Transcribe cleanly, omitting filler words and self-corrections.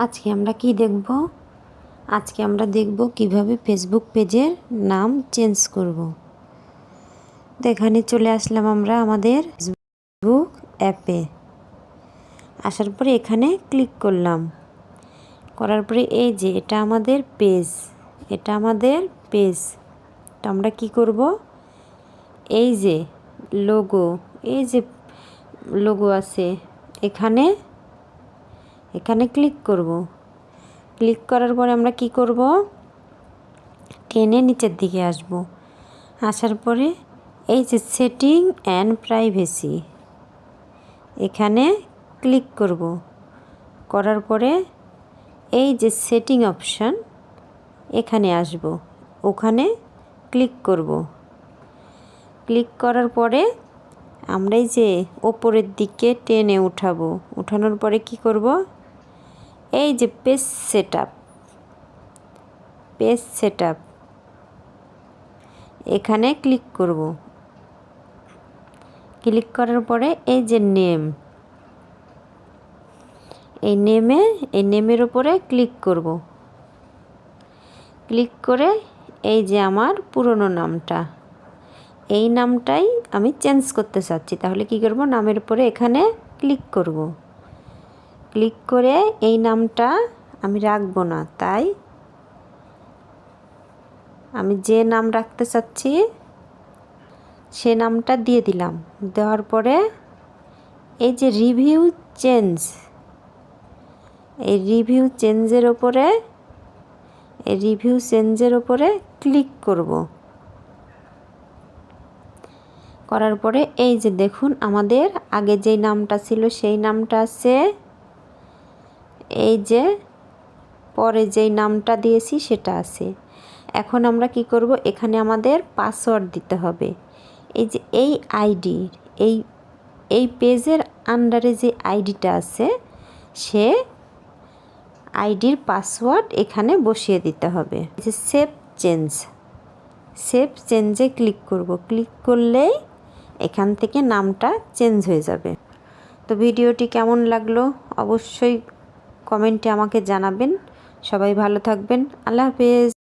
আজকে আমরা কি দেখব? আজকে আমরা দেখব কিভাবে ফেসবুক পেজের নাম চেঞ্জ করব। তো এখানে চলে আসলাম আমরা আমাদের ফেসবুক অ্যাপে। আসার পরে এখানে ক্লিক করলাম। করার পরে এই যে এটা আমাদের পেজ, এটা আমাদের পেজ। তো আমরা কি করব? এই যে লোগো, এই যে লোগো আছে এখানে ক্লিক করব। ক্লিক করার পরে আমরা কি করব? টেনে নিচের দিকে আসব। আসার পরে এই যে সেটিং অ্যান্ড প্রাইভেসি, এখানে ক্লিক করব। করার পরে এই যে সেটিং অপশান, এখানে আসব, ওখানে ক্লিক করব। ক্লিক করার পরে আমরা এই যে ওপরের দিকে টেনে উঠাবো। উঠানোর পরে কি করব? এই যে পেজ সেটআপ, এখানে ক্লিক করব। ক্লিক করার পরে এই যে নেম, এই নেমের উপরে ক্লিক করব। ক্লিক করে এই যে আমার পুরনো নামটা, এই নামটাই আমি চেঞ্জ করতে চাচ্ছি। তাহলে কি করব? নামের উপরে এখানে ক্লিক করব। ক্লিক করে এই নামটা আমি রাখবো না, তাই আমি যে নাম রাখতে চাচ্ছি সে নামটা দিয়ে দিলাম। দেওয়ার পরে এই যে রিভিউ চেঞ্জের ওপরে ক্লিক করব। করার পরে এই যে দেখুন আমাদের আগে যেই নামটা ছিল সেই নামটা আছে, এই যে পরে যেই নামটা দিয়েছি সেটা আছে। এখন আমরা কি করব? এখানে আমাদের পাসওয়ার্ড দিতে হবে। এই যে এই আইডি, এই পেজের আন্ডারে যে আইডিটা আছে সে আইডির পাসওয়ার্ড এখানে বসিয়ে দিতে হবে। যে সেভ চেঞ্জে ক্লিক করব। ক্লিক করলেই এখান থেকে নামটা চেঞ্জ হয়ে যাবে। তো ভিডিওটি কেমন লাগলো অবশ্যই কমেন্টে আমাকে জানাবেন। সবাই ভালো থাকবেন। আল্লাহ হাফেজ।